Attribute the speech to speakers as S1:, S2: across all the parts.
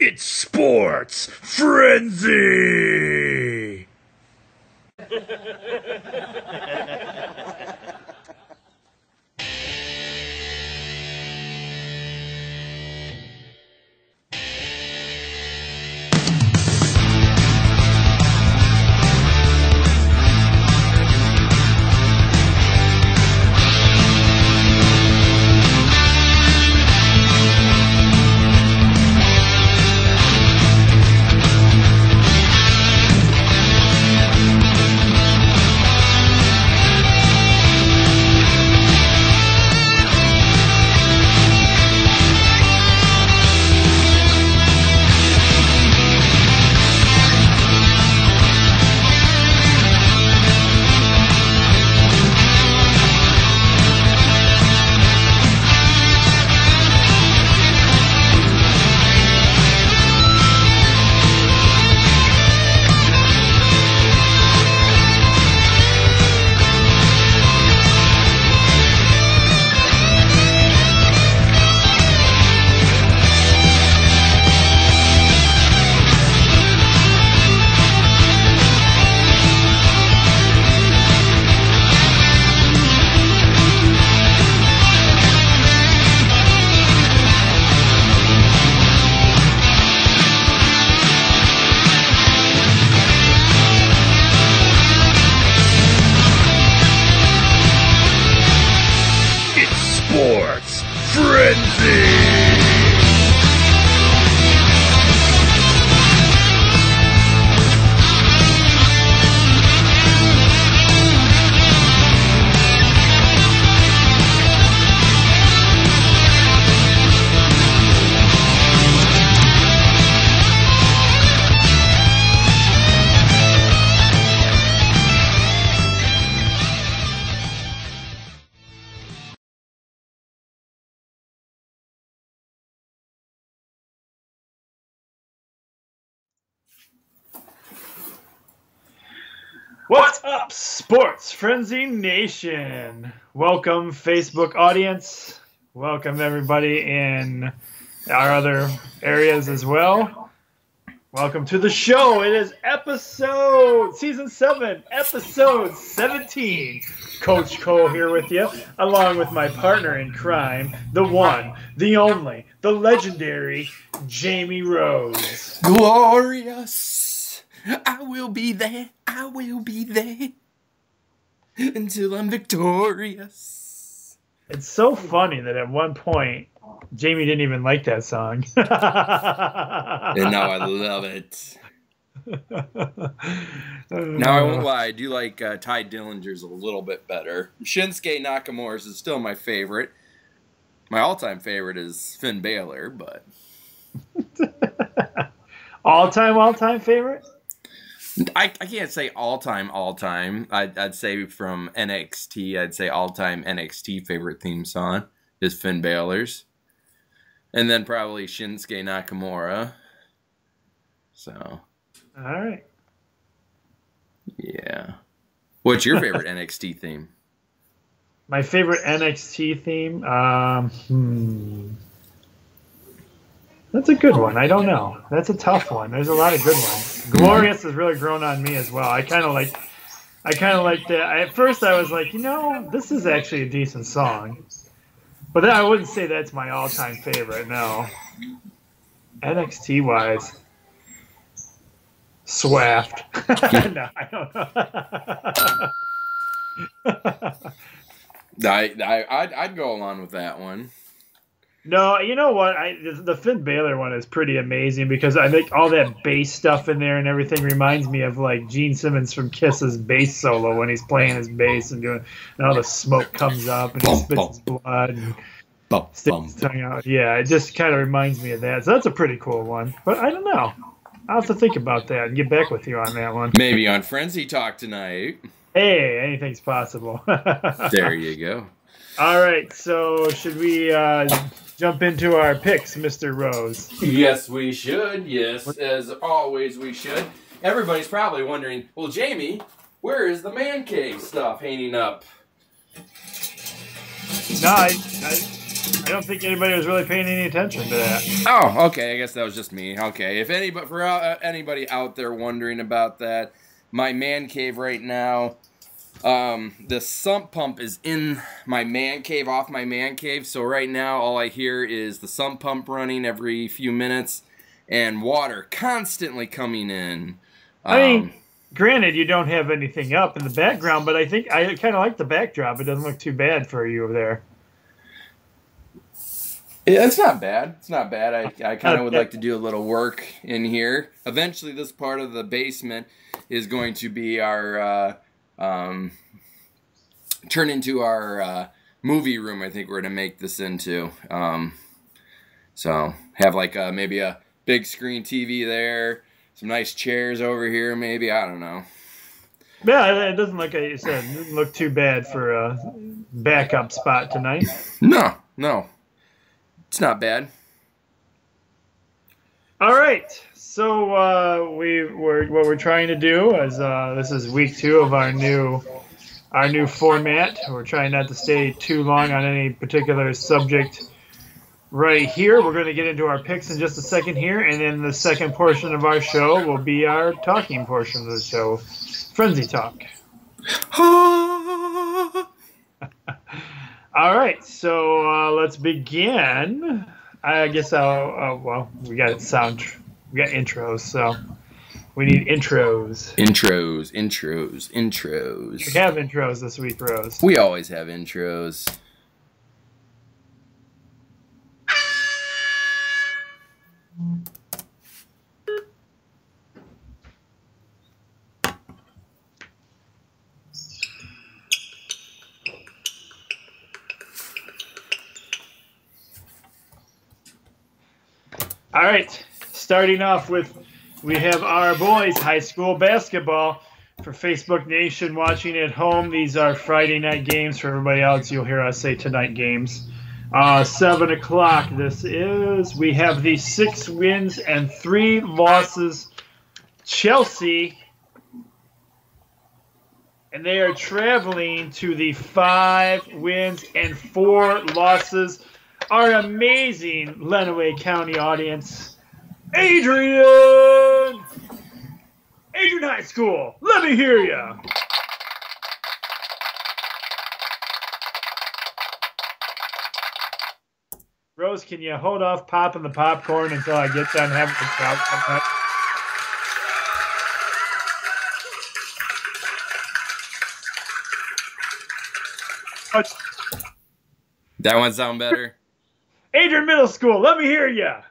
S1: It's Sports Frenzy! Sports Frenzy!
S2: What's up, Sports Frenzy Nation? Welcome, Facebook audience. Welcome, everybody in our other areas as well. Welcome to the show. It is Season 7, Episode 17. Coach Cole here with you, along with my partner in crime, the one, the only, the legendary Jamie Rose.
S3: Glorious! I will be there until I'm victorious.
S2: It's so funny that at one point, Jamie didn't even like that song.
S3: And now I love it. Now, I won't lie, I do like Ty Dillinger's a little bit better. Shinsuke Nakamura's is still my favorite. My all-time favorite is Finn Balor, but...
S2: All-time favorite?
S3: I can't say all-time. I'd say from NXT, I'd say all-time NXT favorite theme song is Finn Balor's. And then probably Shinsuke Nakamura. So.
S2: All right.
S3: Yeah. What's your favorite NXT theme?
S2: My favorite NXT theme? That's a good one. I don't know. That's a tough one. There's a lot of good ones. Glorious has really grown on me as well. I kind of like that. At first I was like, this is actually a decent song. But then I wouldn't say that's my all-time favorite, no. NXT-wise. Swaft. No, I don't know.
S3: I'd go along with that one.
S2: No, you know what? The Finn Balor one is pretty amazing because I think all that bass stuff in there and everything reminds me of like Gene Simmons from Kiss's bass solo when he's playing his bass and all the smoke comes up and he spits his blood and sticks his tongue out. Yeah, it just kind of reminds me of that. So that's a pretty cool one. But I don't know. I'll have to think about that and get back with you on that one.
S3: Maybe on Frenzy Talk tonight.
S2: Hey, anything's possible.
S3: There you go.
S2: All right, so should we jump into our picks, Mr. Rose?
S3: Yes, we should. Yes, as always, we should. Everybody's probably wondering, well, Jamie, where is the man cave stuff hanging up?
S2: No, I don't think anybody was really paying any attention to that.
S3: Oh, okay. I guess that was just me. Okay. If anybody, for anybody out there wondering about that, my man cave right now, the sump pump is in my man cave, off my man cave. So right now, all I hear is the sump pump running every few minutes and water constantly coming in.
S2: I mean, granted, you don't have anything up in the background, but I think I kind of like the backdrop. It doesn't look too bad for you over there.
S3: Yeah, it's not bad. It's not bad. I kind of would like to do a little work in here. Eventually, this part of the basement is going to be our turn into our movie room. I think we're going to make this into. So have like maybe a big screen TV there, some nice chairs over here. Maybe, I don't know.
S2: Yeah, it doesn't look, like you said, it doesn't look too bad for a backup spot tonight.
S3: No. It's not bad.
S2: All right. So what we're trying to do is this is week 2 of our new format. We're trying not to stay too long on any particular subject right here. We're going to get into our picks in just a second here, and then the second portion of our show will be our talking portion of the show, Frenzy Talk. All right, so let's begin. I guess well, we got intros, so we need intros.
S3: Intros.
S2: We have intros this week, Rose.
S3: We always have intros.
S2: All right, starting off with, we have our boys high school basketball. For Facebook Nation watching at home, these are Friday night games. For everybody else, you'll hear us say tonight games. 7 o'clock this is. We have the 6 wins and 3 losses Chelsea, and they are traveling to the 5 wins and 4 losses. Our amazing Lenawee County audience, Adrian High School. Let me hear ya. Rose, can you hold off popping the popcorn until I get done having the crowd come up?
S3: That one sound better?
S2: Adrian Middle School, let me hear ya.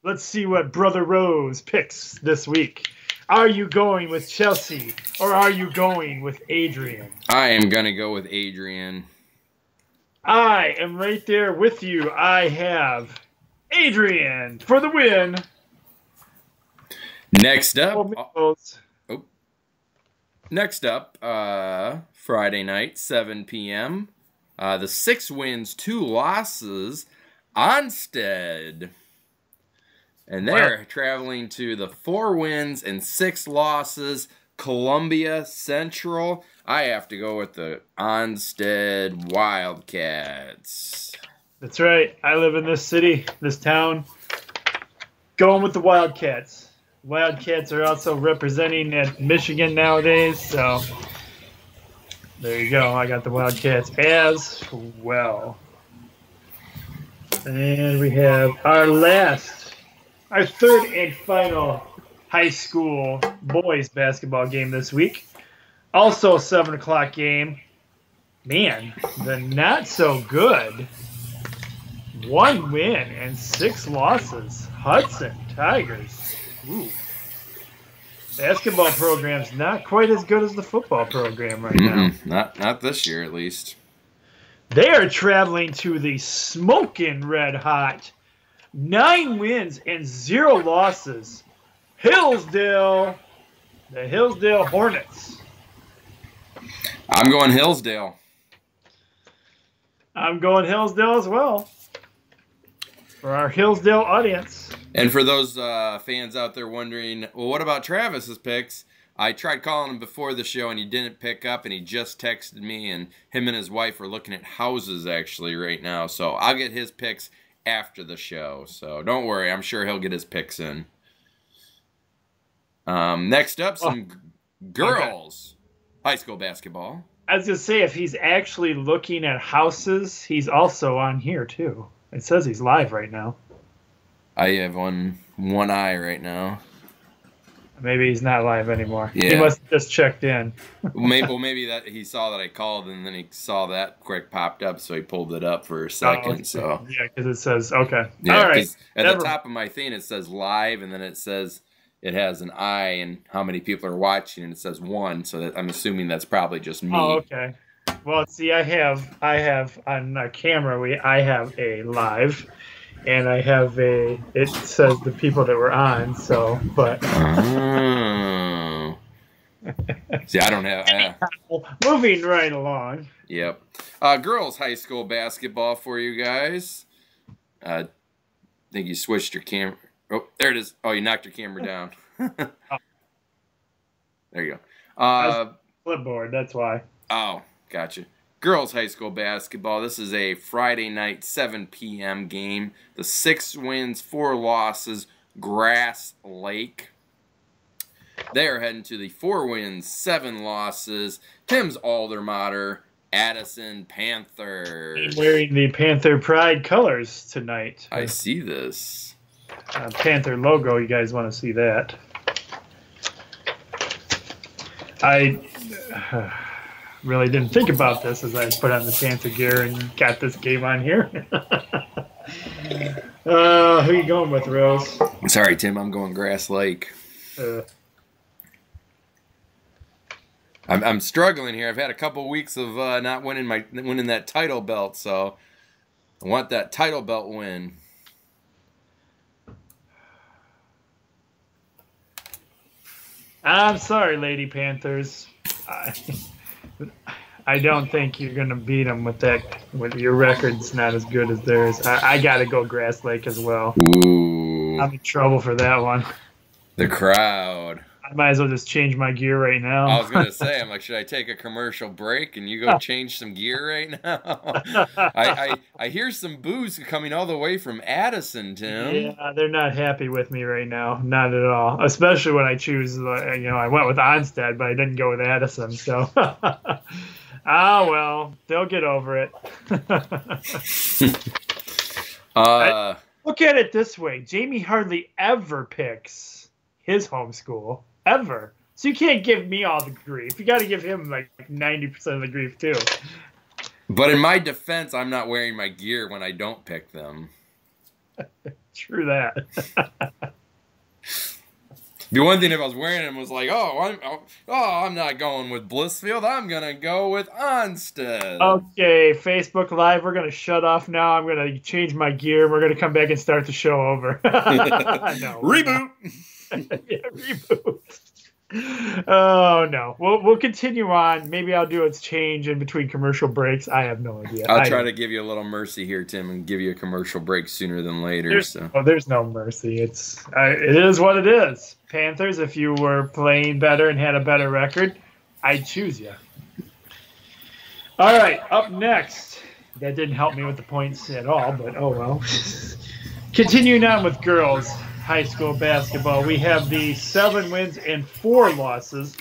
S2: Let's see what Brother Rose picks this week. Are you going with Chelsea or are you going with Adrian?
S3: I am going to go with Adrian.
S2: I am right there with you. I have Adrian for the win.
S3: Next up, Friday night, 7 p.m. The 6 wins, 2 losses, Onstead. And they're traveling to the 4 wins and 6 losses, Columbia Central. I have to go with the Onstead Wildcats.
S2: That's right. I live in this city, this town. Going with the Wildcats. Wildcats are also representing at Michigan nowadays, so there you go. I got the Wildcats as well. And we have our third and final high school boys basketball game this week. Also a 7 o'clock game. Man, the not so good. 1 win and 6 losses. Hudson Tigers. Ooh. Basketball program's not quite as good as the football program right now.
S3: Not this year, at least.
S2: They are traveling to the smoking red hot 9 wins and 0 losses Hillsdale, the Hillsdale Hornets.
S3: I'm going Hillsdale.
S2: I'm going Hillsdale as well. For our Hillsdale audience.
S3: And for those fans out there wondering, well, what about Travis's picks? I tried calling him before the show, and he didn't pick up, and he just texted me, and him and his wife are looking at houses, actually, right now. So I'll get his picks after the show. So don't worry. I'm sure he'll get his picks in. Next up, some girls. High school basketball.
S2: I was going to say, if he's actually looking at houses, he's also on here, too. It says he's live right now.
S3: I have one eye right now.
S2: Maybe he's not live anymore.
S3: Yeah.
S2: He must have just checked in.
S3: Maybe that he saw that I called, and then he saw that quick popped up, so he pulled it up for a second.
S2: Okay.
S3: So
S2: yeah, because it says okay.
S3: yeah,
S2: all right.
S3: At the top of my thing, it says live, and then it says it has an eye and how many people are watching, and it says 1. So that, I'm assuming that's probably just me.
S2: Oh, okay. Well, see, I have on our camera. I have a live. And I have it says the people that were on, so, but.
S3: Oh. See, I don't have.
S2: Moving right along.
S3: Yep. Girls high school basketball for you guys. I think you switched your camera. Oh, there it is. Oh, you knocked your camera down. There you go.
S2: Flipboard, that's why.
S3: Oh, gotcha. Girls high school basketball. This is a Friday night 7 p.m. game. The 6 wins, 4 losses, Grass Lake. They are heading to the 4 wins, 7 losses, Tim's alder mater, Addison Panthers.
S2: I'm wearing the Panther Pride colors tonight.
S3: I see this.
S2: Panther logo, you guys want to see that. I really didn't think about this as I put on the Panther gear and got this game on here. Who are you going with, Rose?
S3: Sorry, Tim, I'm going Grass Lake. I'm struggling here. I've had a couple weeks of not winning that title belt, so I want that title belt win.
S2: I'm sorry, Lady Panthers. I don't think you're going to beat them with that. With your record's not as good as theirs. I got to go Grass Lake as well.
S3: Ooh.
S2: I'm in trouble for that one.
S3: The crowd.
S2: I might as well just change my gear right now.
S3: I was going to say, I'm like, should I take a commercial break and you go change some gear right now? I hear some boos coming all the way from Addison, Tim.
S2: Yeah, they're not happy with me right now. Not at all. Especially when I choose, I went with Onstead, but I didn't go with Addison. So, well, they'll get over it. Look at it this way. Jamie hardly ever picks his home school. Ever. So you can't give me all the grief. You got to give him like 90% of the grief too.
S3: But in my defense, I'm not wearing my gear when I don't pick them.
S2: True that.
S3: The one thing if I was wearing them was like, I'm not going with Blissfield. I'm gonna go with Onstead.
S2: Okay, Facebook Live. We're gonna shut off now. I'm gonna change my gear. We're gonna come back and start the show over. No,
S3: reboot.
S2: Yeah, reboot. Oh no, we'll continue on. Maybe I'll do its change in between commercial breaks. I have no idea.
S3: I'll try to give you a little mercy here, Tim, and give you a commercial break sooner than later.
S2: There's no mercy. It is what it is. Panthers, if you were playing better and had a better record, I'd choose you. All right, up next. That didn't help me with the points at all, but oh well. Continuing on with girls high school basketball, we have the 7 wins and 4 losses,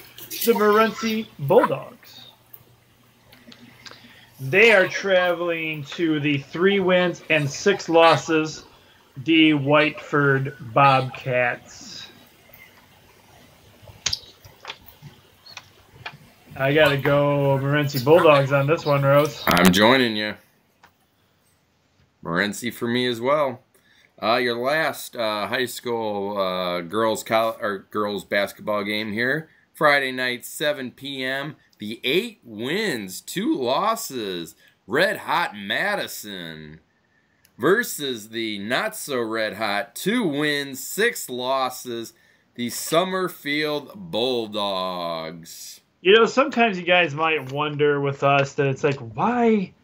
S2: the Morenci Bulldogs. They are traveling to the 3 wins and 6 losses, the Whiteford Bobcats. I got to go Morenci Bulldogs on this one, Rose.
S3: I'm joining you. Morenci for me as well. Your last high school girls basketball game here. Friday night, 7 p.m. The 8 wins, 2 losses. Red Hot Madison versus the not so red hot 2 wins, 6 losses. The Summerfield Bulldogs.
S2: Sometimes you guys might wonder with us that it's like, why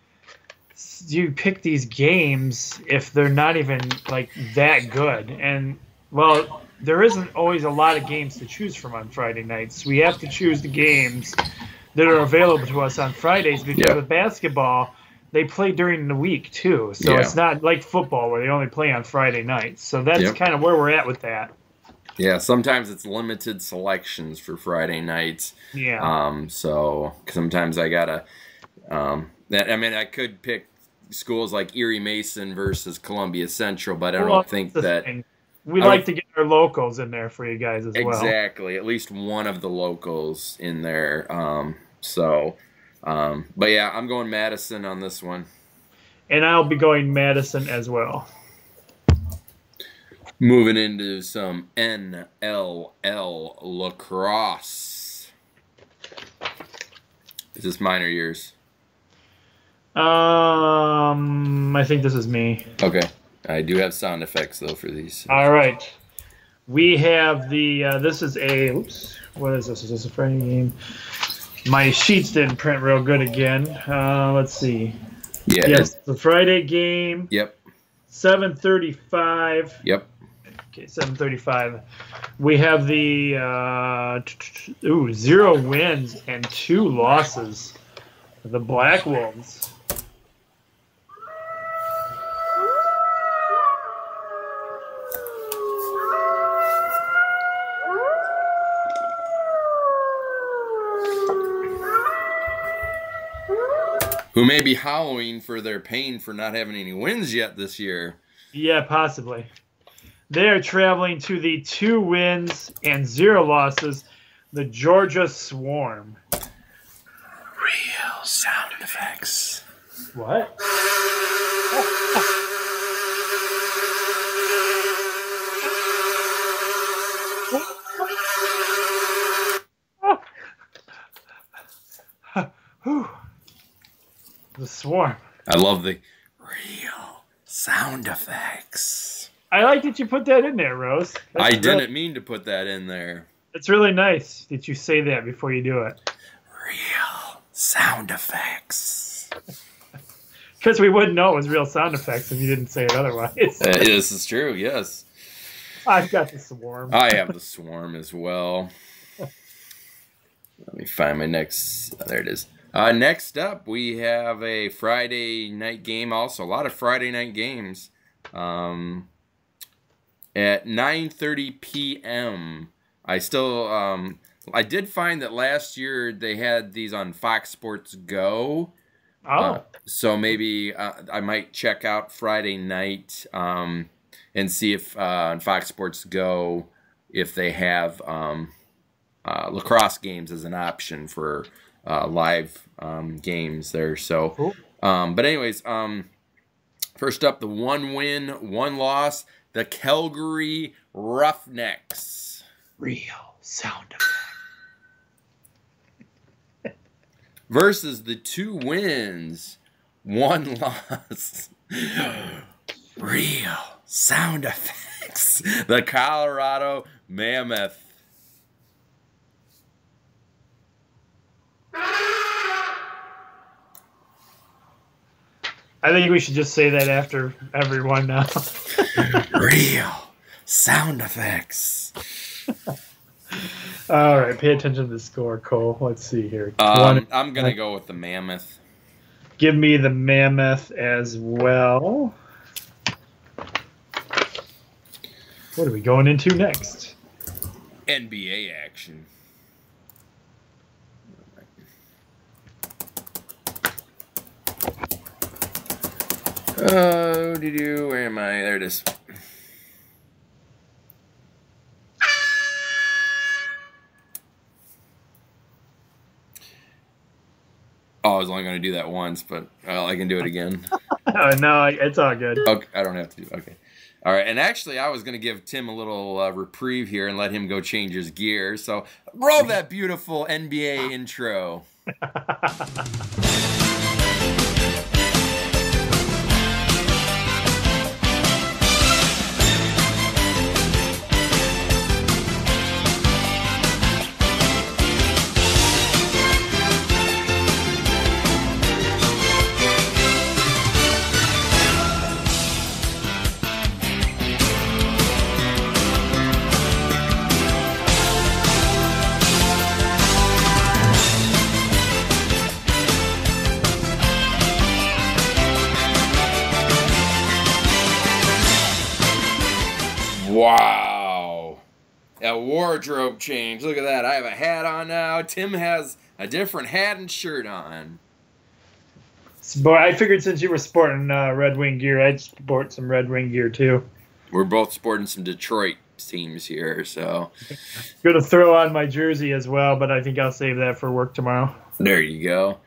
S2: you pick these games if they're not even like that good? And well, there isn't always a lot of games to choose from on Friday nights. We have to choose the games that are available to us on Fridays because with basketball, they play during the week too. So it's not like football where they only play on Friday nights. So that's kind of where we're at with that.
S3: Yeah, sometimes it's limited selections for Friday nights.
S2: Yeah.
S3: So sometimes I gotta. I could pick schools like Erie Mason versus Columbia Central, but I don't think that.
S2: We like to get our locals in there for you guys as well.
S3: Exactly, at least one of the locals in there. But yeah, I'm going Madison on this one.
S2: And I'll be going Madison as well.
S3: Moving into some NLL lacrosse. Is this mine or yours?
S2: I think this is me.
S3: Okay. I do have sound effects, though, for these.
S2: All right. We have the, this is a, oops, what is this? Is this a Friday game? My sheets didn't print real good again. Let's see.
S3: Yeah.
S2: Yes, the Friday game.
S3: Yep.
S2: 7:35.
S3: Yep.
S2: Okay, 7:35. We have the 0 wins and 2 losses. The Black Wolves.
S3: Who may be howling for their pain for not having any wins yet this year.
S2: Yeah, possibly. They are traveling to the 2 wins and 0 losses, the Georgia Swarm.
S3: Real sound effects.
S2: What? The Swarm.
S3: I love the real sound effects.
S2: I like that you put that in there, Rose.
S3: I didn't mean to put that in there.
S2: It's really nice that you say that before you do it.
S3: Real sound effects.
S2: Because we wouldn't know it was real sound effects if you didn't say it otherwise.
S3: This is true, yes.
S2: I've got the Swarm.
S3: I have the Swarm as well. Let me find my next... there it is. Next up, we have a Friday night game also. A lot of Friday night games. At 9:30 p.m. I still... I did find that last year they had these on Fox Sports Go.
S2: Oh.
S3: So maybe I might check out Friday night and see if on Fox Sports Go if they have lacrosse games as an option for live games there. So,
S2: cool.
S3: But anyways, first up, the 1 win, 1 loss, the Calgary Roughnecks.
S2: Real sound effect.
S3: Versus the 2 wins, 1 loss. Real sound effects. The Colorado Mammoth.
S2: I think we should just say that after everyone now.
S3: Real sound effects.
S2: All right, pay attention to the score, Cole. Let's see here.
S3: I'm going to go with the Mammoth.
S2: Give me the Mammoth as well. What are we going into next?
S3: NBA action. Oh, where am I? There it is. Oh, I was only going to do that once, but well, I can do it again.
S2: No, it's all good.
S3: Okay, I don't have to do it. Okay. All right, and actually, I was going to give Tim a little reprieve here and let him go change his gear. So roll that beautiful NBA intro. Wow. A wardrobe change. Look at that. I have a hat on now. Tim has a different hat and shirt on.
S2: But I figured since you were sporting Red Wing gear, I'd sport some Red Wing gear too.
S3: We're both sporting some Detroit teams here, so.
S2: Going to throw on my jersey as well, but I think I'll save that for work tomorrow.
S3: There you go.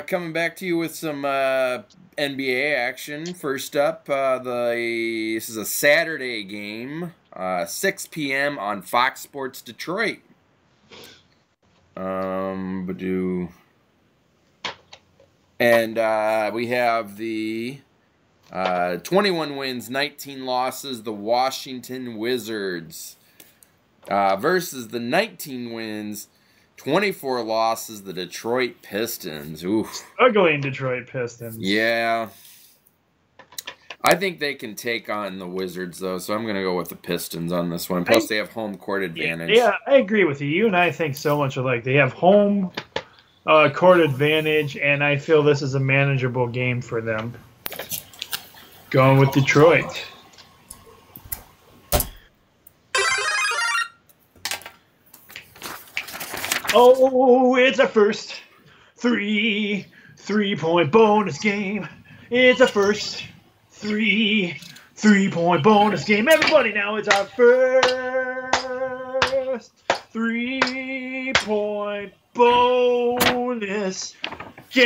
S3: Coming back to you with some NBA action. First up, this is a Saturday game, 6 p.m. on Fox Sports Detroit. And we have the 21 wins, 19 losses, the Washington Wizards versus the 19 wins, 24 losses, the Detroit Pistons. Oof.
S2: Struggling Detroit Pistons.
S3: Yeah. I think they can take on the Wizards, though, so I'm going to go with the Pistons on this one. Plus, they have home court advantage.
S2: Yeah, I agree with you. You and I think so much alike. They have home court advantage, and I feel this is a manageable game for them. Going with Detroit. Oh, it's a first three-point bonus game. It's a first three-point bonus game. Everybody now, it's our first 3-point bonus game.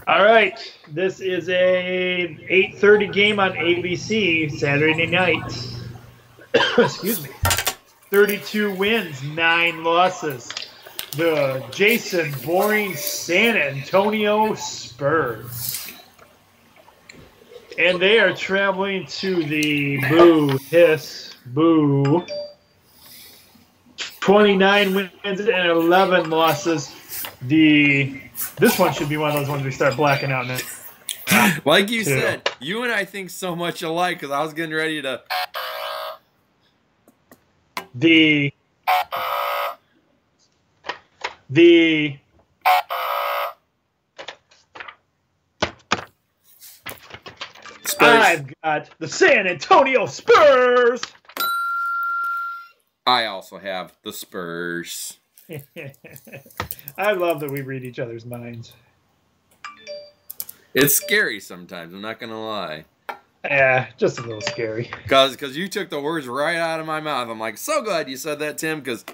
S2: All right, this is a 8:30 game on ABC Saturday night. Excuse me. 32 wins, 9 losses. The Jason Boring San Antonio Spurs. And they are traveling to the Boo 29 wins and 11 losses. This one should be one of those ones we start blacking out now.
S3: Like you said, you and I think so much alike because I was getting ready to.
S2: The
S3: Spurs.
S2: I've got the San Antonio Spurs.
S3: I also have the Spurs.
S2: I love that we read each other's minds.
S3: It's scary sometimes, I'm not going to lie.
S2: Yeah, just a little scary.
S3: Because you took the words right out of my mouth. I'm like, so glad you said that, Tim, because...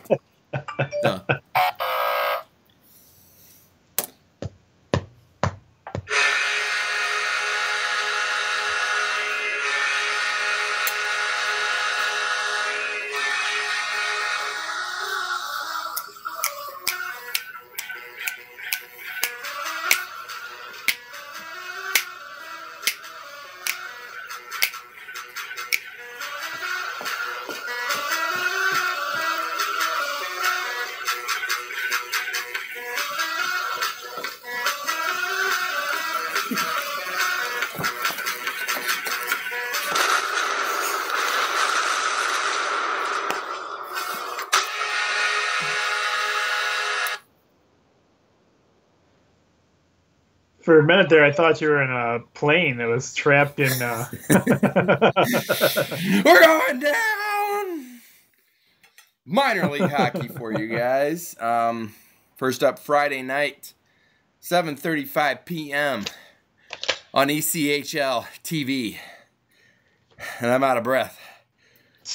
S2: For a minute there, I thought you were in a plane that was trapped in...
S3: We're going down! Minor league hockey for you guys. First up, Friday night, 7:35 p.m. on ECHL TV. And I'm out of breath.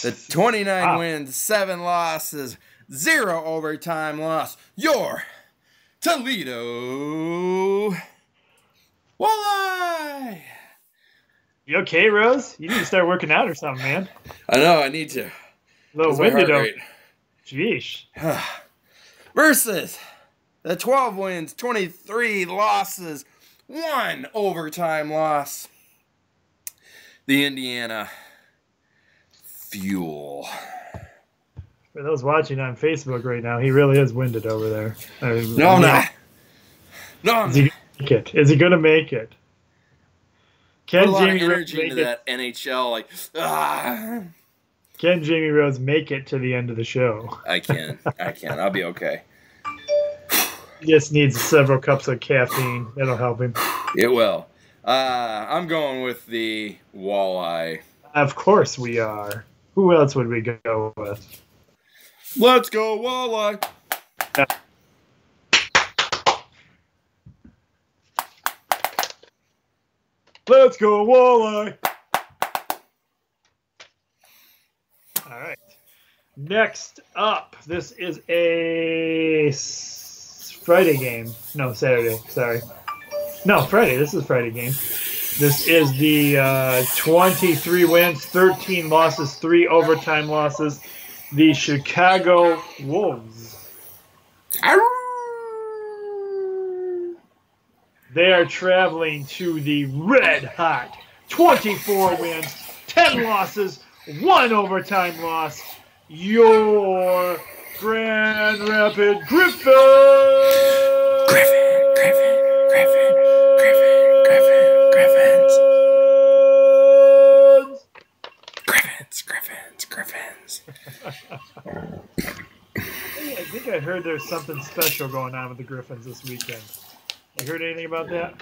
S3: The 29 wins, 7 losses, 0 overtime loss. Your Toledo Walleye!
S2: You okay, Rose? You need to start working out or something, man.
S3: I know, I need to.
S2: A little winded over. Jeez.
S3: Versus the 12 wins, 23 losses, 1 overtime loss. The Indiana Fuel.
S2: For those watching on Facebook right now, he really is winded over there.
S3: No, I'm not. No, I'm not.
S2: Is he going to make it?
S3: Put a lot of energy into that NHL. Like,
S2: Can Jamie Rhodes make it to the end of the show?
S3: I can. I'll be okay.
S2: He just needs several cups of caffeine. That'll help him.
S3: It will. I'm going with the walleye.
S2: Of course we are. Who else would we go with?
S3: Let's go walleye.
S2: Let's go walleye. All right. Next up, this is a Friday game. No, Saturday. Sorry. No, Friday. This is a Friday game. This is the 23 wins, 13 losses, 3 overtime losses. The Chicago Wolves. They are traveling to the red hot 24 wins, 10 losses, 1 overtime loss. Your Grand Rapid Griffins.
S3: Griffins.
S2: I think I heard there's something special going on with the Griffins this weekend. You heard anything about that?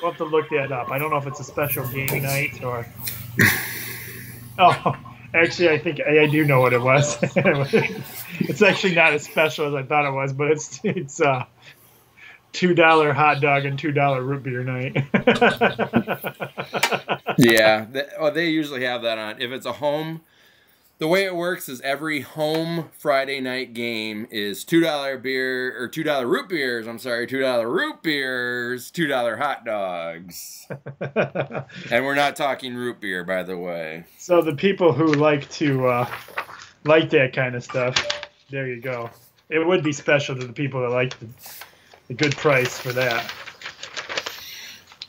S2: We'll have to look that up. I don't know if it's a special game night or... Oh, actually, I think I do know what it was. It's actually not as special as I thought it was, but it's $2 hot dog and $2 root beer night.
S3: Yeah, they usually have that on. If it's a home, the way it works is every home Friday night game is $2 beer or $2 root beers. I'm sorry, $2 root beers, $2 hot dogs, and we're not talking root beer, by the way.
S2: So the people who like to like that kind of stuff, there you go. It would be special to the people that like the good price for that.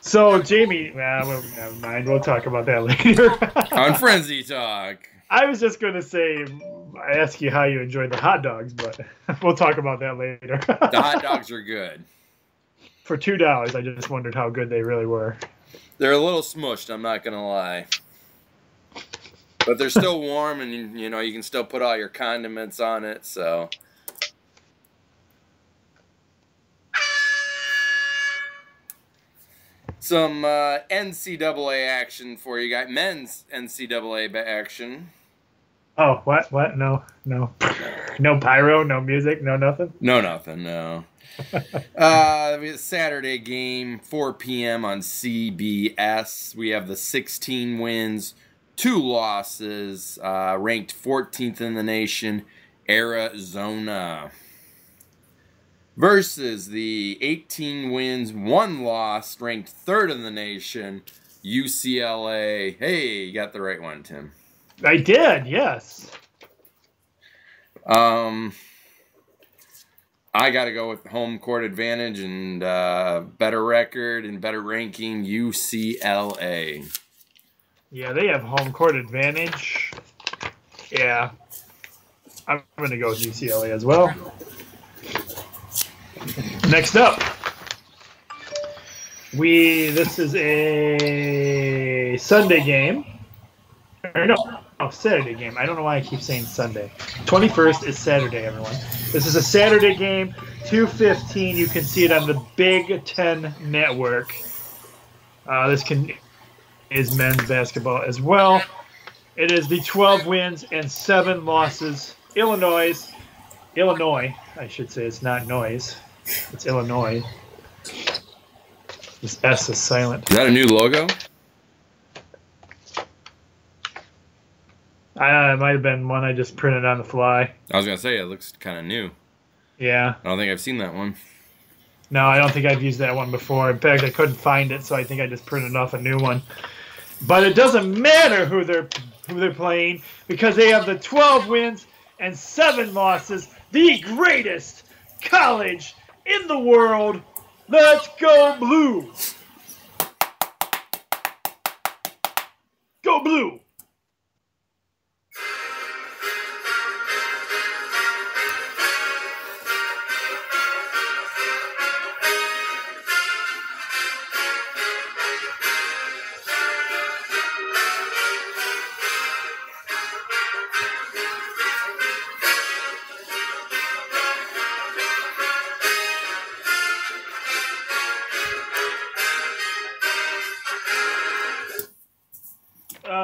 S2: So, Jamie, well, never mind. We'll talk about that later.
S3: On Frenzy Talk.
S2: I was just going to say, I ask you how you enjoy the hot dogs, but we'll talk about that later.
S3: The hot dogs are good.
S2: For $2, I just wondered how good they really were.
S3: They're a little smushed, I'm not going to lie. But they're still warm, and, you know, you can still put all your condiments on it, so... Some NCAA action for you guys. Men's NCAA action.
S2: Oh, what? What? No. No pyro, no music, no nothing?
S3: No nothing, no. Saturday game, 4 p.m. on CBS. We have the 16 wins, 2 losses, ranked 14th in the nation, Arizona. Versus the 18 wins, 1 loss, ranked 3rd in the nation, UCLA. Hey, you got the right one, Tim.
S2: I did, yes.
S3: I got to go with home court advantage and better record and better ranking, UCLA.
S2: Yeah, they have home court advantage. Yeah. I'm going to go with UCLA as well. Next up, this is a Sunday game. Or no, Saturday game. I don't know why I keep saying Sunday. 21st is Saturday, everyone. This is a Saturday game, 2:15. You can see it on the Big Ten Network. This is men's basketball as well. It is the 12 wins and 7 losses. Illinois, I should say. It's not noise. It's Illinois. This S is silent.
S3: Is that a new logo?
S2: It might have been one I just printed on the fly.
S3: I was going to say, it looks kind of new.
S2: Yeah.
S3: I don't think I've seen that one.
S2: No, I don't think I've used that one before. In fact, I couldn't find it, so I think I just printed off a new one. But it doesn't matter who they're playing because they have the 12 wins and 7 losses, the greatest college in the world. Let's go Blue! Go Blue!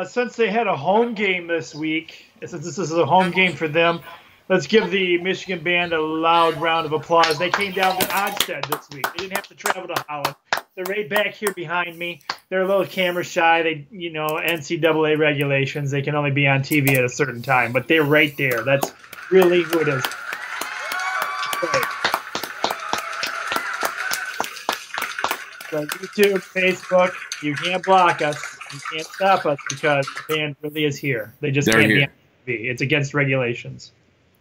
S2: since they had a home game this week, since this is a home game for them, let's give the Michigan band a loud round of applause. They came down to Onstead this week. They didn't have to travel to Holland. They're right back here behind me. They're a little camera shy. They, NCAA regulations. They can only be on TV at a certain time, but they're right there. That's really who it is. Okay. So YouTube, Facebook, you can't block us. You can't stop us because the band really is here. They just can't be on TV. It's against regulations.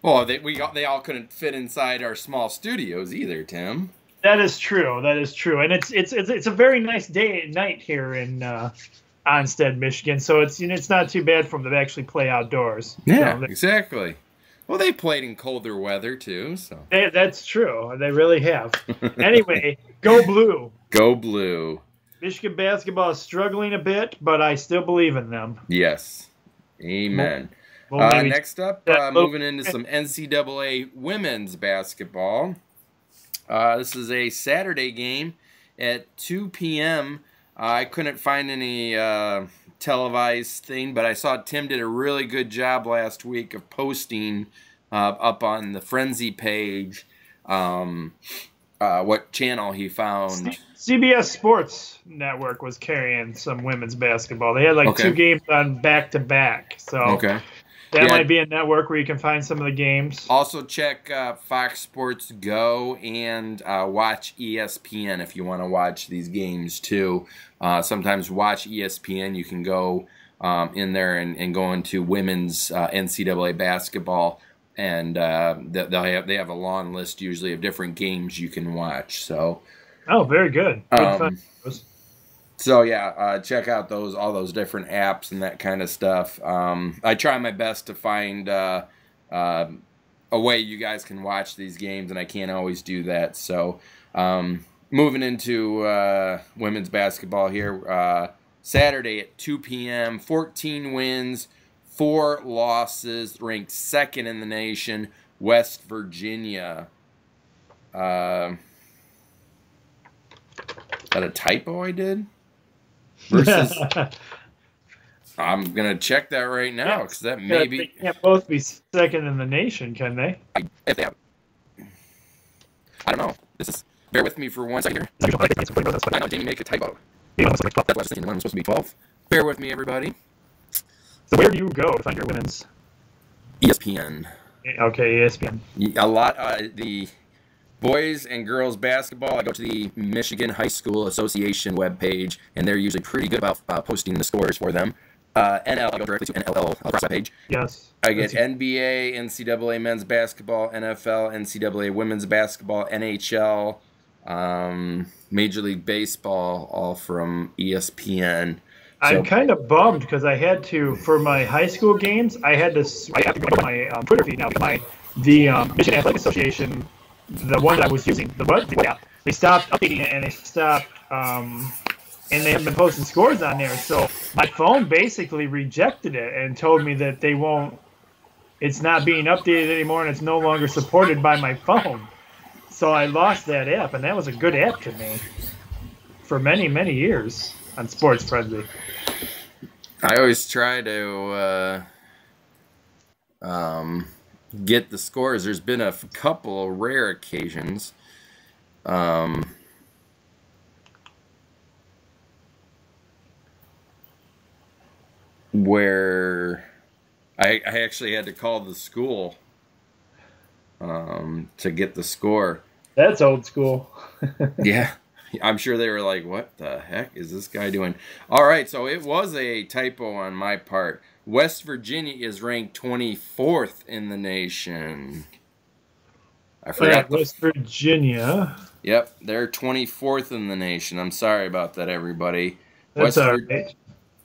S3: Well, they all couldn't fit inside our small studios either, Tim.
S2: That is true. That is true, and it's a very nice night here in Onstead, Michigan. So it's not too bad for them to actually play outdoors.
S3: Yeah, exactly. Well, they played in colder weather too, so
S2: that's true. They really have. Anyway, go blue.
S3: Go blue.
S2: Michigan basketball is struggling a bit, but I still believe in them.
S3: Yes. Amen.
S2: Well,
S3: next up, moving into some NCAA women's basketball. This is a Saturday game at 2 p.m. I couldn't find any televised thing, but I saw Tim did a really good job last week of posting up on the Frenzy page what channel he found.
S2: CBS Sports Network was carrying some women's basketball. They had 2 games on back-to-back. So that might be a network where you can find some of the games.
S3: Also check Fox Sports Go and watch ESPN if you want to watch these games too. Sometimes watch ESPN. You can go in there and go into women's NCAA basketball, and they have a long list usually of different games you can watch. So.
S2: Oh, very good. Good fun.
S3: So yeah, check out all those different apps and that kind of stuff. I try my best to find a way you guys can watch these games, and I can't always do that. So moving into women's basketball here, Saturday at 2 p.m., 14 wins, 4 losses, ranked 2nd in the nation, West Virginia. Is that a typo I did? Versus, I'm going to check that right now because that may be.
S2: They can't both be 2nd in the nation, can they?
S3: If they have. I don't know. Bear with me for 1 second here. I know Jamie made a typo. That's why I was thinking the one was supposed to be 12. Bear with me, everybody.
S2: So where do you go to find your women's?
S3: ESPN.
S2: Okay, ESPN.
S3: A lot. The boys and girls basketball, I go to the Michigan High School Association webpage, and they're usually pretty good about posting the scores for them. NL, I go directly to NLL across that page.
S2: Yes.
S3: I get NBA, NCAA men's basketball, NFL, NCAA women's basketball, NHL, Major League Baseball, all from ESPN.
S2: I'm kind of bummed because I had to, for my high school games, I have to go to my Twitter feed now. The Michigan Athletic Association, the one that I was using, they stopped updating it, and they stopped, and they haven't been posting scores on there. So my phone basically rejected it and told me that it's not being updated anymore, and it's no longer supported by my phone. So I lost that app, and that was a good app to me for many, many years on Sports Frenzy.
S3: I always try to get the scores. There's been a couple of rare occasions where I actually had to call the school to get the score.
S2: That's old school.
S3: Yeah. I'm sure they were like, what the heck is this guy doing? All right, so it was a typo on my part. West Virginia is ranked 24th in the nation. I forgot.
S2: West Virginia.
S3: Yep, they're 24th in the nation. I'm sorry about that, everybody.
S2: That's all right.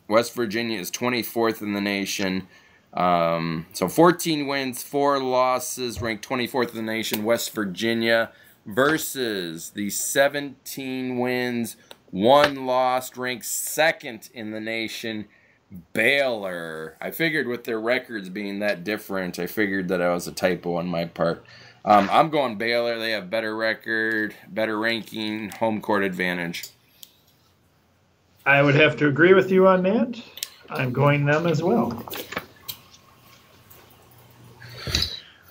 S3: West Virginia is 24th in the nation. So 14 wins, 4 losses, ranked 24th in the nation. West Virginia versus the 17 wins, 1 loss, ranked 2nd in the nation, Baylor. I figured with their records being that different, I figured that was a typo on my part. I'm going Baylor. They have better record, better ranking, home court advantage.
S2: I would have to agree with you on that. I'm going them as well.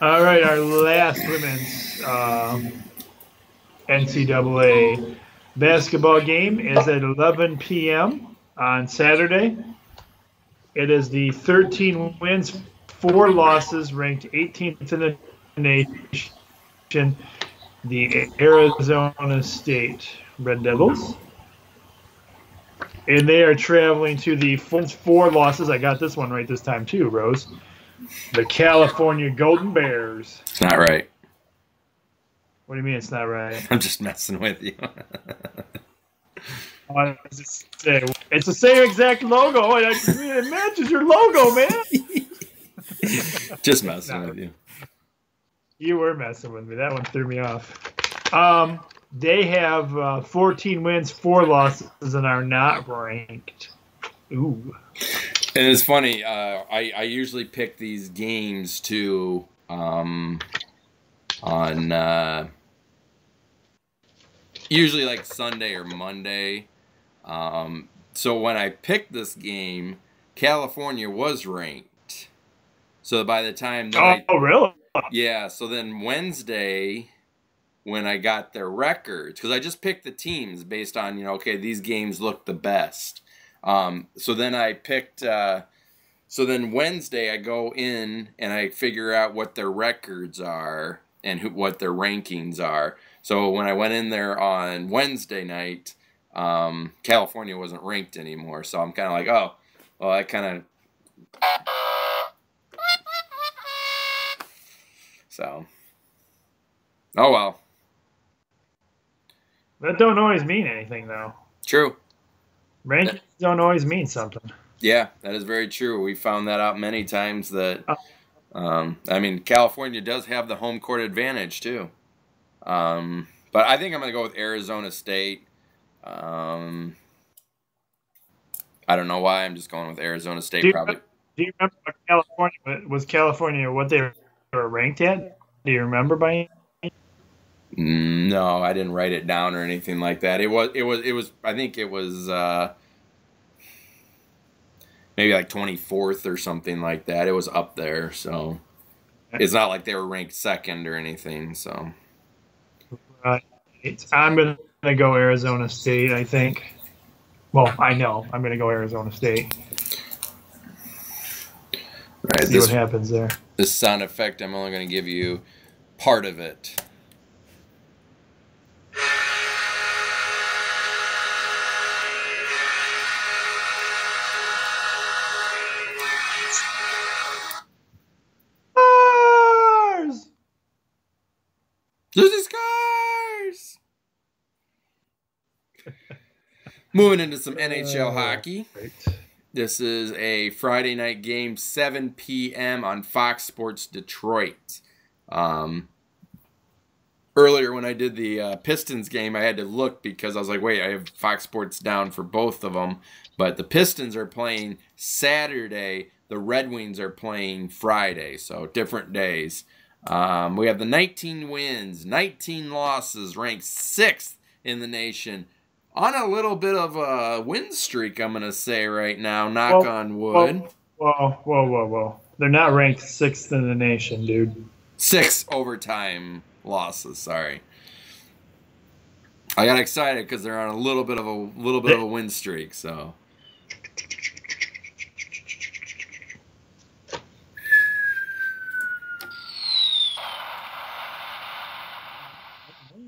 S2: All right, our last women's NCAA basketball game is at 11 p.m. on Saturday. It is the 13 wins, 4 losses, ranked 18th in the nation, the Arizona State Red Devils. And they are traveling to the 4 losses. I got this one right this time too, Rose. The California Golden Bears.
S3: It's not right.
S2: What do you mean it's not right?
S3: I'm just messing with you.
S2: What does it say? It's the same exact logo. It matches your logo, man.
S3: Just messing with you.
S2: You were messing with me. That one threw me off. They have 14 wins, 4 losses, and are not ranked. Ooh.
S3: And it's funny. I usually pick these games too on usually like Sunday or Monday. So when I picked this game, California was ranked. So by the time that
S2: really?
S3: Yeah. So then Wednesday, when I got their records, because I just picked the teams based on, okay, these games look the best. So then I picked, so then Wednesday I go in and I figure out what their records are and what their rankings are. So when I went in there on Wednesday night, California wasn't ranked anymore. So I'm kind of like, oh, well, I kind of, so, oh well.
S2: That don't always mean anything, though.
S3: True.
S2: Rankings don't always mean something.
S3: Yeah, that is very true. We found that out many times that, I mean, California does have the home court advantage, too. But I think I'm going to go with Arizona State. I don't know why. I'm just going with Arizona State, probably.
S2: Do you remember what California, what they were ranked at? Do you remember by any?
S3: No, I didn't write it down or anything like that. It was. I think it was maybe like 24th or something like that. It was up there, so it's not like they were ranked second or anything. So,
S2: I'm gonna go Arizona State. I think. Well, I know I'm gonna go Arizona State.
S3: Right.
S2: See what happens there.
S3: This sound effect, I'm only going to give you part of it.
S2: Scars!
S3: Losing Scars! Moving into some NHL hockey.
S2: Right.
S3: This is a Friday night game, 7 p.m. on Fox Sports Detroit. Earlier when I did the Pistons game, I had to look because I was like, wait, I have Fox Sports down for both of them. But the Pistons are playing Saturday. The Red Wings are playing Friday, so different days. We have the 19 wins, 19 losses, ranked 6th in the nation. On a little bit of a win streak, I'm going to say right now, knock on wood.
S2: Whoa. They're not ranked 6th in the nation, dude.
S3: 6 overtime losses, sorry. I got excited because they're on a little bit of a win streak, so.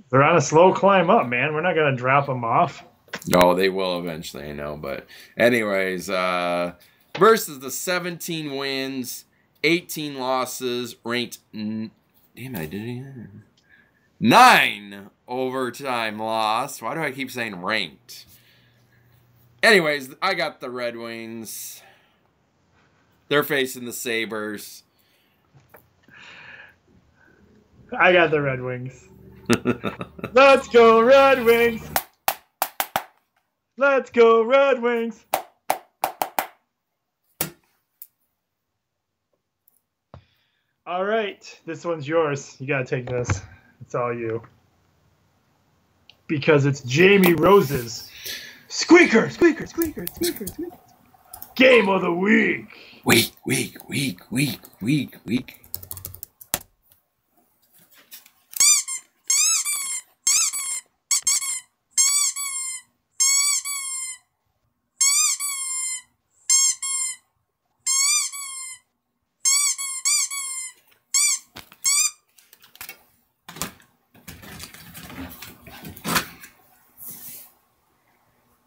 S2: They're on a slow climb up, man. We're not going to drop them off.
S3: No, they will eventually, I know. But anyways, versus the 17 wins, 18 losses, ranked, 9 overtime loss. Why do I keep saying ranked? Anyways, I got the Red Wings. They're facing the Sabres.
S2: I got the Red Wings. Let's go Red Wings. Let's go Red Wings. All right, this one's yours. You got to take this. It's all you. Because it's Jamie Rose's Squeaker. Game of the week.
S3: Week.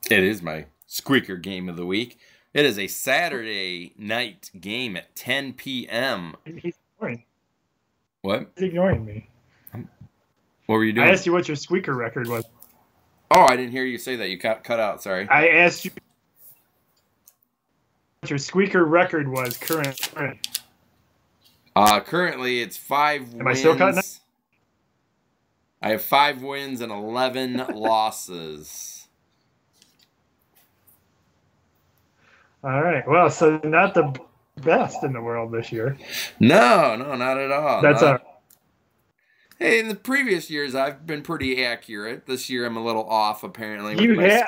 S3: It is my squeaker game of the week. It is a Saturday night game at 10 p.m.
S2: He's ignoring.
S3: What?
S2: He's ignoring me.
S3: What were you doing?
S2: I asked you what your squeaker record was.
S3: Oh, I didn't hear you say that. You cut out. Sorry.
S2: I asked you what your squeaker record was current.
S3: Currently, it's 5 wins.
S2: Am I still cutting it?
S3: I have 5 wins and 11 losses.
S2: All right. Well, so not the best in the world this year.
S3: No, not at all.
S2: That's all.
S3: Hey, in the previous years, I've been pretty accurate. This year, I'm a little off, apparently.
S2: You had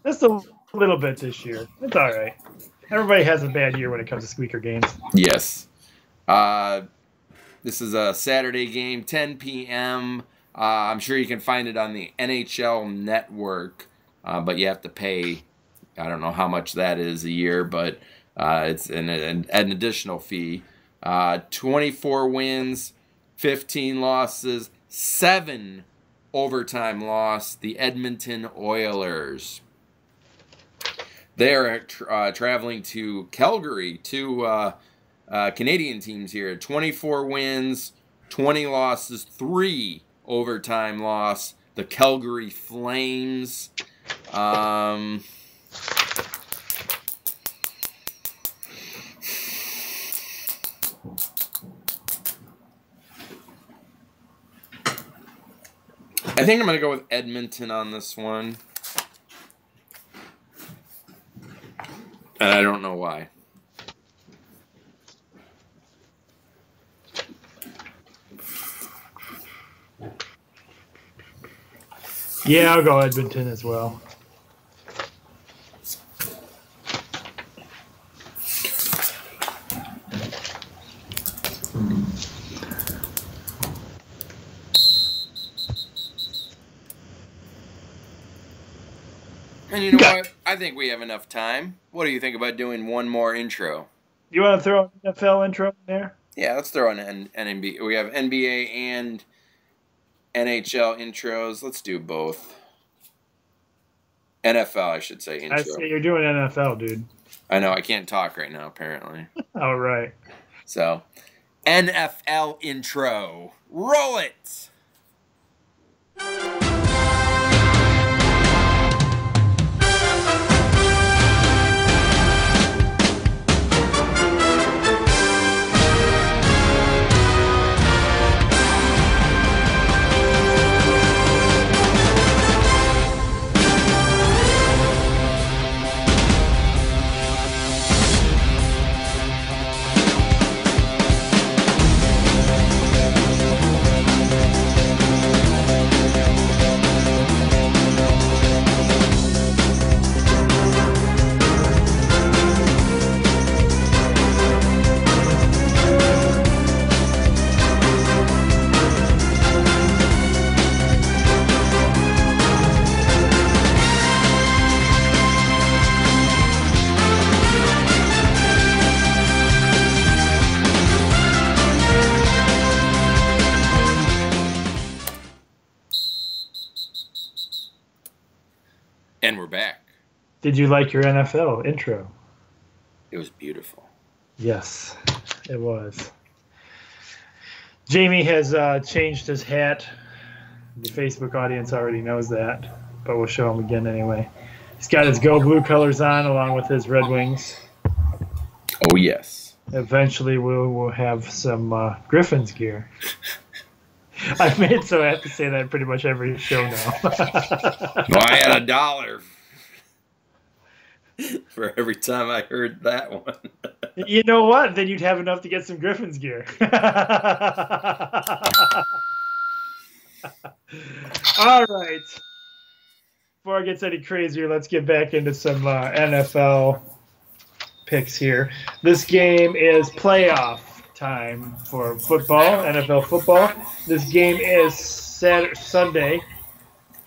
S2: just a little bit this year. It's all right. Everybody has a bad year when it comes to squeaker games.
S3: Yes. This is a Saturday game, 10 p.m. I'm sure you can find it on the NHL Network, but you have to pay. I don't know how much that is a year, but it's an additional fee. 24 wins, 15 losses, 7 overtime loss. The Edmonton Oilers. They are traveling to Calgary, 2 Canadian teams here. 24 wins, 20 losses, 3 overtime loss. The Calgary Flames. I think I'm going to go with Edmonton on this one. And I don't know why.
S2: Yeah, I'll go Edmonton as well.
S3: And you know what? I think we have enough time. What do you think about doing one more intro?
S2: You want to throw an NFL intro in there?
S3: Yeah, let's throw an NBA. We have NBA and NHL intros. Let's do both. NFL, I should say, intro.
S2: I say you're doing NFL, dude.
S3: I know, I can't talk right now, apparently.
S2: All right.
S3: So, NFL intro. Roll it! And we're back.
S2: Did you like your NFL intro?
S3: It was beautiful.
S2: Yes, it was. Jamie has changed his hat. The Facebook audience already knows that, but we'll show him again anyway. He's got his Go Blue colors on along with his Red Wings.
S3: Oh, yes.
S2: Eventually, we'll have some Griffins gear. I've made so I have to say that pretty much every show now.
S3: Well, I had $1 for every time I heard that one.
S2: You know what? Then you'd have enough to get some Griffins gear. All right. Before it gets any crazier, let's get back into some NFL picks here. This game is playoff time for football, NFL football. This game is Sunday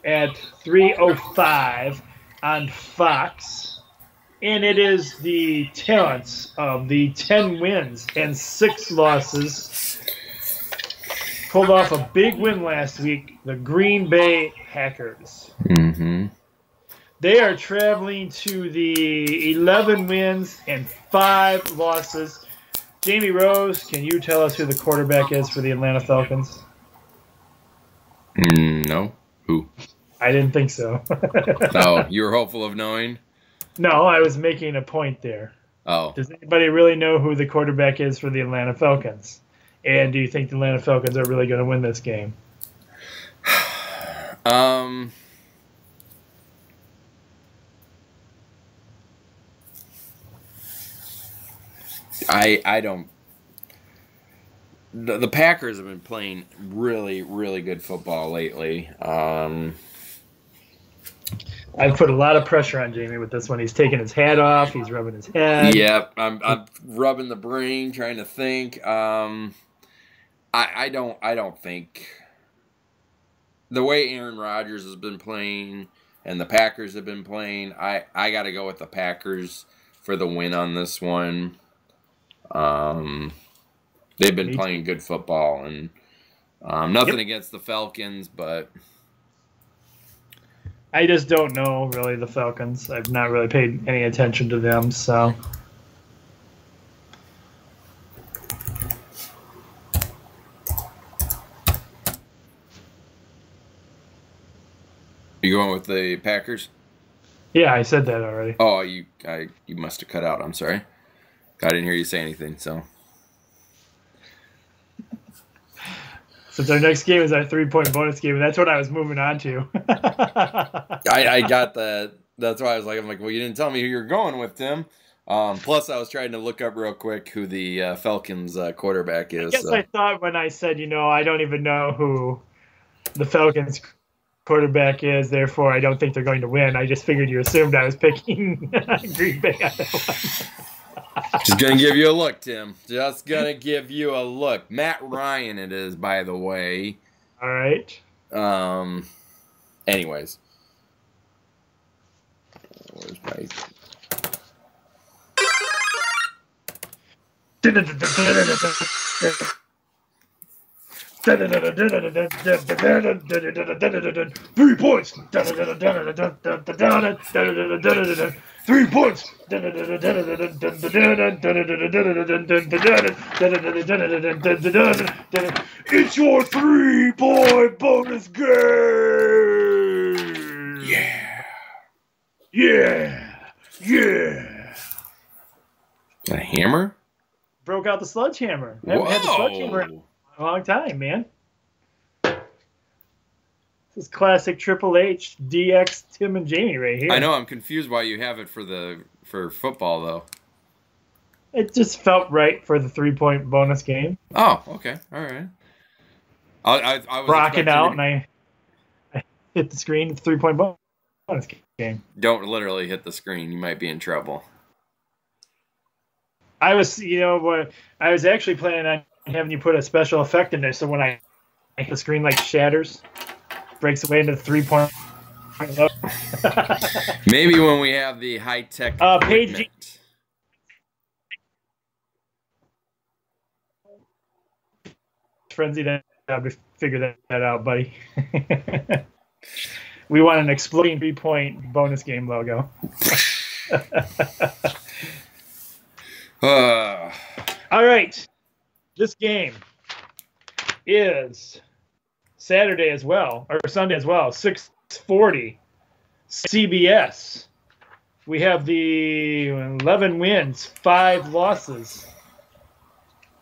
S2: at 3:05 on Fox, and it is the talents of the 10 wins and 6 losses. Pulled off a big win last week, the Green Bay Packers.
S3: Mm-hmm.
S2: They are traveling to the 11 wins and 5 losses. Jamie Rose, can you tell us who the quarterback is for the Atlanta Falcons?
S3: No. Who?
S2: I didn't think so.
S3: Oh, you were hopeful of knowing?
S2: No, I was making a point there.
S3: Oh.
S2: Does anybody really know who the quarterback is for the Atlanta Falcons? And do you think the Atlanta Falcons are really going to win this game?
S3: I don't. The Packers have been playing really, really good football lately.
S2: I've put a lot of pressure on Jamie with this one. He's taking his hat off. He's rubbing his head.
S3: Yep, I'm rubbing the brain, trying to think. I don't think the way Aaron Rodgers has been playing and the Packers have been playing. I got to go with the Packers for the win on this one. They've been playing good football, and nothing against the Falcons, but
S2: I just don't know, really, the Falcons. I've not really paid any attention to them, so.
S3: You going with the Packers?
S2: Yeah, I said that already.
S3: Oh, you must have cut out. I'm sorry. I didn't hear you say anything, so.
S2: Since our next game is our 3-point bonus game, and that's what I was moving on to.
S3: I got that. That's why I was like, well, you didn't tell me who you're going with, Tim. Plus, I was trying to look up real quick who the Falcons quarterback is.
S2: I guess I thought when I said, I don't even know who the Falcons quarterback is, therefore I don't think they're going to win. I just figured you assumed I was picking Green Bay on that one.
S3: Just gonna give you a look, Tim. Just gonna give you a look. Matt Ryan it is, by the way.
S2: All right.
S3: Anyways. Where's my...
S2: Three points. 3 points. It's your 3-point bonus game.
S3: Yeah. A hammer?
S2: Broke out the sledgehammer. Haven't had the sledgehammer in a long time, man. This is classic Triple H, DX, Tim, and Jamie right here.
S3: I know. I'm confused why you have it for football though.
S2: It just felt right for the 3-point bonus game.
S3: Oh, okay, all right. I was
S2: rocking out, and I hit the screen. 3-point bonus game.
S3: Don't literally hit the screen. You might be in trouble.
S2: I was, I was actually planning on having you put a special effect in there, so when I hit the screen, like shatters, breaks away into the 3-point.
S3: Maybe when we have the high tech.
S2: Page. Frenzy to figure that out, buddy. We want an exploding 3-point bonus game logo. All right. This game is Saturday as well, or Sunday as well, 6:40 CBS. We have the 11 wins, 5 losses.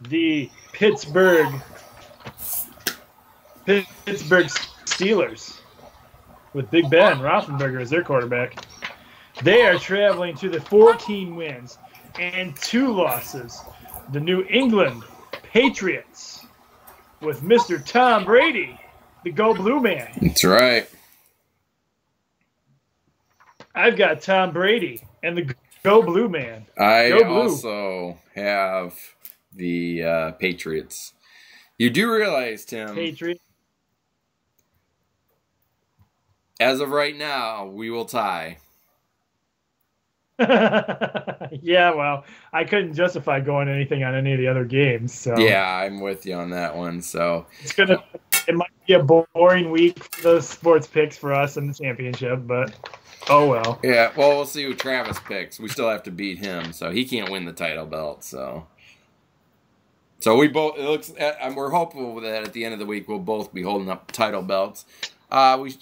S2: The Pittsburgh Steelers with Big Ben Roethlisberger as their quarterback. They are traveling to the 14 wins and 2 losses. The New England Patriots with Mr. Tom Brady, the Go Blue Man.
S3: That's right.
S2: I've got Tom Brady and the Go Blue, man.
S3: I
S2: Go Blue.
S3: also have the Patriots. You do realize, Tim,
S2: Patriots.
S3: as of right now, we will tie.
S2: Yeah, well, I couldn't justify going anything on any of the other games. So
S3: Yeah, I'm with you on that one. So
S2: it might be a boring week for the sports picks for us in the championship, but oh well.
S3: yeah, well, we'll see who Travis picks. We still have to beat him, so he can't win the title belt. So we both. It looks. We're hopeful that at the end of the week we'll both be holding up title belts. We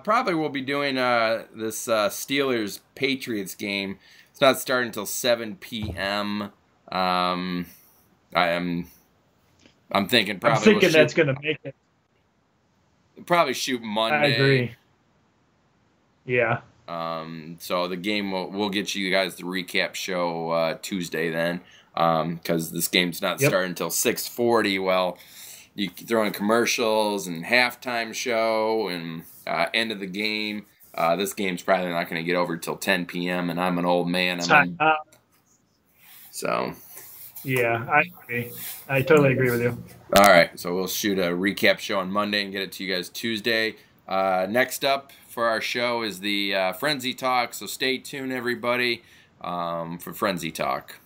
S3: probably will be doing this Steelers Patriots game. It's not starting until 7 p.m. I'm thinking probably.
S2: That's going to make it.
S3: Probably shoot Monday.
S2: I agree. Yeah.
S3: So the game we'll get you guys the recap show Tuesday then, because this game's not starting until 6:40. Well, you throw in commercials and halftime show and end of the game. This game's probably not going to get over till 10 p.m. and I'm an old man. So.
S2: Yeah, I agree. I totally agree with you.
S3: All right, so we'll shoot a recap show on Monday and get it to you guys Tuesday. Next up for our show is the Frenzy Talk, so stay tuned, everybody, for Frenzy Talk.